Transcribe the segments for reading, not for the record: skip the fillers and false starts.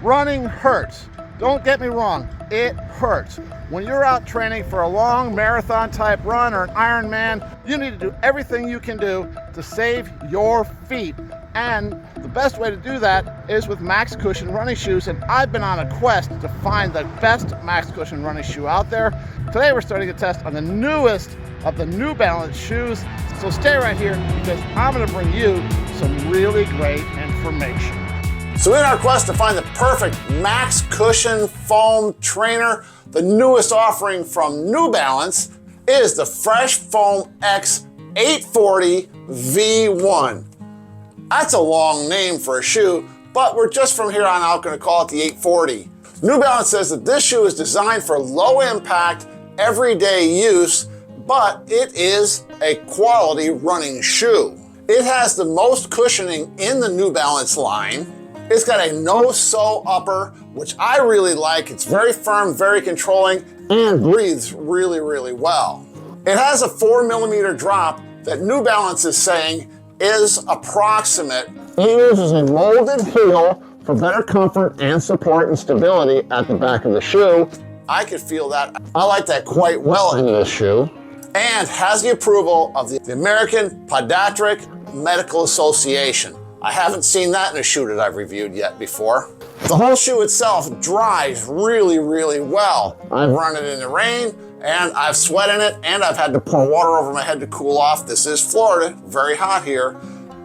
Running hurts. Don't get me wrong, it hurts. When you're out training for a long marathon type run or an Ironman, you need to do everything you can do to save your feet. And the best way to do that is with max cushion running shoes. And I've been on a quest to find the best max cushion running shoe out there. Today we're starting a test on the newest of the New Balance shoes. So stay right here because I'm gonna bring you some really great information. So in our quest to find the perfect max cushion foam trainer, the newest offering from New Balance is the Fresh Foam X 840 V1. That's a long name for a shoe, but we're just from here on out going to call it the 840. New Balance says that this shoe is designed for low impact, everyday use, but it is a quality running shoe. It has the most cushioning in the New Balance line. It's got a no-sew upper, which I really like. It's very firm, very controlling, and breathes really, really well. It has a 4mm drop that New Balance is saying is approximate. It uses a molded heel for better comfort and support and stability at the back of the shoe. I could feel that. I like that quite well in this shoe. And has the approval of the American Podiatric Medical Association. I haven't seen that in a shoe that I've reviewed yet before. The whole shoe itself dries really, really well. I've run it in the rain and I've sweat in it and I've had to pour water over my head to cool off. This is Florida, very hot here,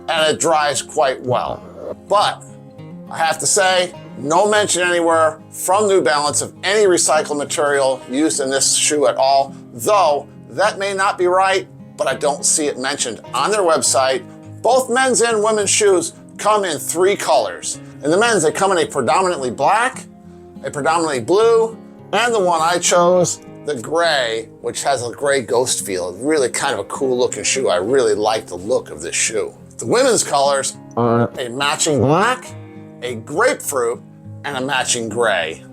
and it dries quite well. But I have to say, no mention anywhere from New Balance of any recycled material used in this shoe at all, though that may not be right, but I don't see it mentioned on their website. Both men's and women's shoes come in 3 colors. In the men's, they come in a predominantly black, a predominantly blue, and the one I chose, the gray, which has a gray ghost feel. Really kind of a cool looking shoe. I really like the look of this shoe. The women's colors are a matching black, a grapefruit, and a matching gray,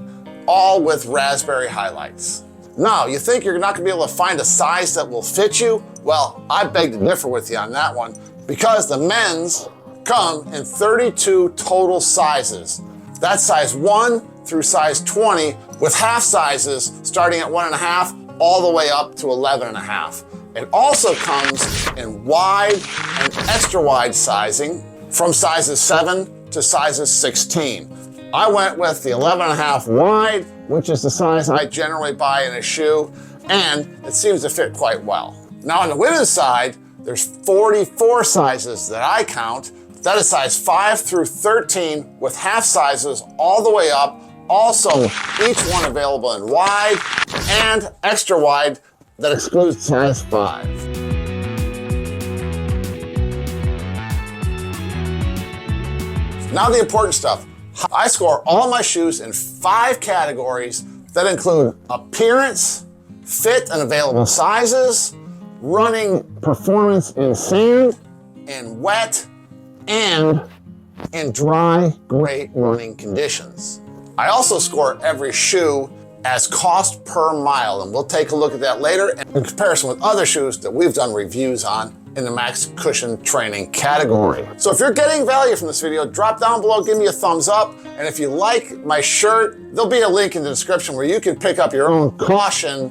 all with raspberry highlights. Now, you think you're not gonna be able to find a size that will fit you? Well, I beg to differ with you on that one, because the men's come in 32 total sizes. That's size 1 through size 20, with half sizes starting at 1.5 all the way up to 11.5. It also comes in wide and extra wide sizing from sizes 7 to sizes 16. I went with the 11.5 wide, which is the size I generally buy in a shoe, and it seems to fit quite well. Now on the women's side, there's 44 sizes that I count. That is size 5 through 13 with half sizes all the way up. Also, each one available in wide and extra wide that excludes size 5. Now the important stuff. I score all my shoes in 5 categories that include appearance, fit and available sizes, running performance in sand, in wet, and in dry, great running conditions. I also score every shoe as cost per mile, and we'll take a look at that later in comparison with other shoes that we've done reviews on in the max cushion training category. So if you're getting value from this video, drop down below, give me a thumbs up, and if you like my shirt, there'll be a link in the description where you can pick up your own caution,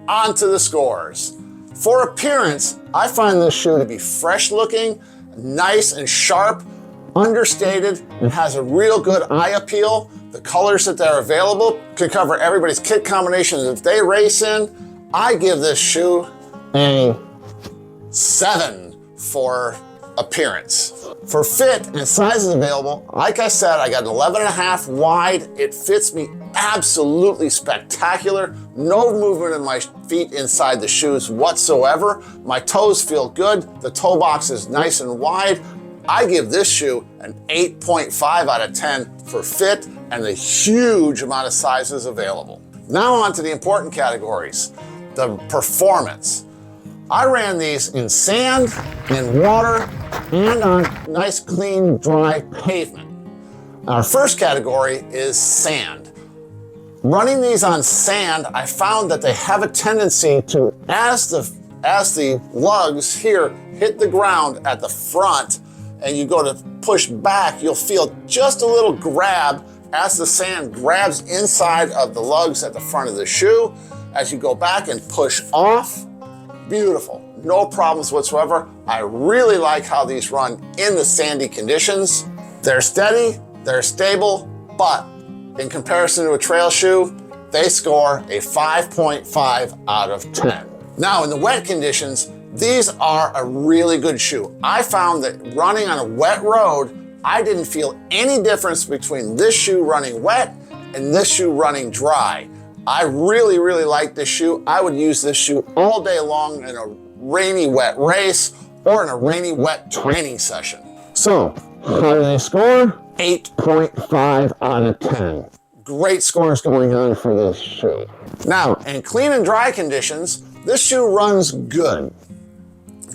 onto the scores. For appearance, I find this shoe to be fresh looking, nice and sharp, understated, and has a real good eye appeal. The colors that are available can cover everybody's kit combinations if they race in. I give this shoe a 7 for appearance. For fit and sizes available, like I said, I got an 11.5 wide. It fits me absolutely spectacular. No movement in my feet inside the shoes whatsoever. My toes feel good. The toe box is nice and wide. I give this shoe an 8.5 out of 10 for fit and the huge amount of sizes available. Now on to the important categories, the performance. I ran these in sand, in water, and on nice, clean, dry pavement. Our first category is sand. Running these on sand, I found that they have a tendency to, as the lugs here hit the ground at the front and you go to push back, you'll feel just a little grab as the sand grabs inside of the lugs at the front of the shoe. As you go back and push off, beautiful, no problems whatsoever. I really like how these run in the sandy conditions. They're steady, they're stable, but in comparison to a trail shoe, they score a 5.5 out of 10. Now in the wet conditions, these are a really good shoe. I found that running on a wet road, I didn't feel any difference between this shoe running wet and this shoe running dry. I really, really like this shoe. I would use this shoe all day long in a rainy, wet race or in a rainy, wet training session. So, how do they score? 8.5 out of 10. Great scores going on for this shoe. Now, in clean and dry conditions, this shoe runs good.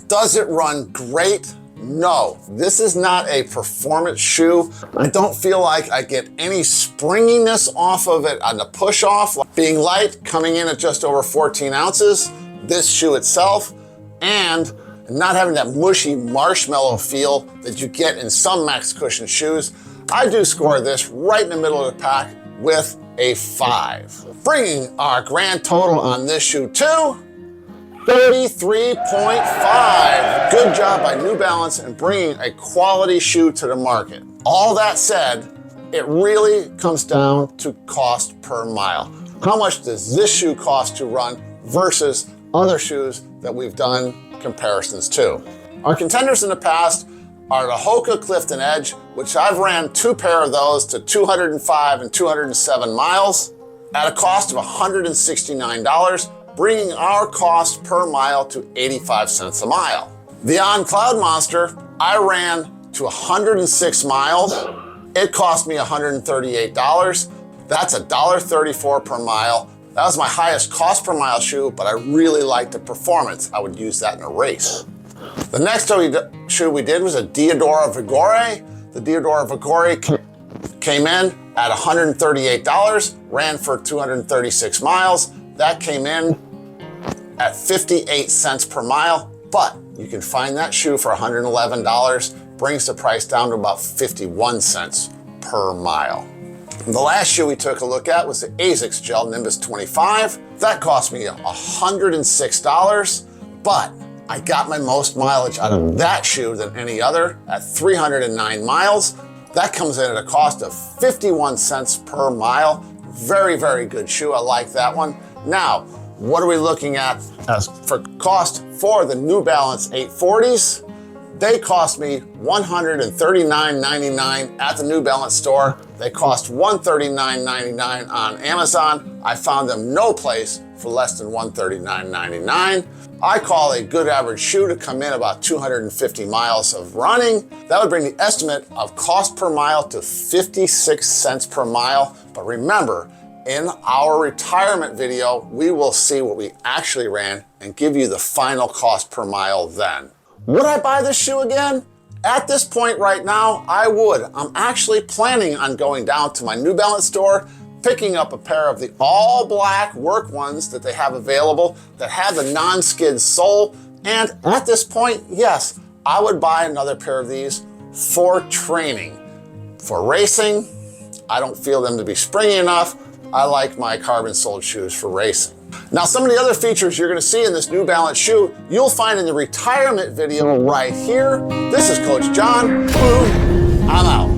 Does it run great? No, this is not a performance shoe. I don't feel like I get any springiness off of it on the push off. Being light, coming in at just over 14 ounces, this shoe itself, and not having that mushy marshmallow feel that you get in some max cushion shoes, I do score this right in the middle of the pack with a 5. Bringing our grand total on this shoe to 33.5. Good job by New Balance in bringing a quality shoe to the market. All that said, it really comes down to cost per mile. How much does this shoe cost to run versus other shoes that we've done comparisons to? Our contenders in the past are the Hoka Clifton Edge, which I've ran 2 pair of those to 205 and 207 miles at a cost of $169, bringing our cost per mile to 85 cents a mile. The On Cloud Monster, I ran to 106 miles. It cost me $138. That's $1.34 per mile. That was my highest cost per mile shoe, but I really liked the performance. I would use that in a race. The next shoe we did was a Diadora Vigore. The Diadora Vigore came in at $138, ran for 236 miles. That came in at 58 cents per mile, but you can find that shoe for $111, brings the price down to about 51 cents per mile. The last shoe we took a look at was the ASICS Gel Nimbus 25. That cost me $106, but I got my most mileage out of that shoe than any other at 309 miles. That comes in at a cost of 51 cents per mile. Very, very good shoe. I like that one. Now, what are we looking at as for cost for the New Balance 840s? They cost me $139.99 at the New Balance store. They cost $139.99 on Amazon. I found them no place for less than $139.99. I call a good average shoe to come in about 250 miles of running. That would bring the estimate of cost per mile to 56 cents per mile. But remember, in our retirement video, we will see what we actually ran and give you the final cost per mile then. Would I buy this shoe again? At this point right now, I would. I'm actually planning on going down to my New Balance store, picking up a pair of the all black work ones that they have available that have the non-skid sole. And at this point, yes, I would buy another pair of these for training. For racing, I don't feel them to be springy enough. I like my carbon-soled shoes for racing. Now, some of the other features you're gonna see in this New Balance shoe, you'll find in the retirement video right here. This is Coach John. Boom, I'm out.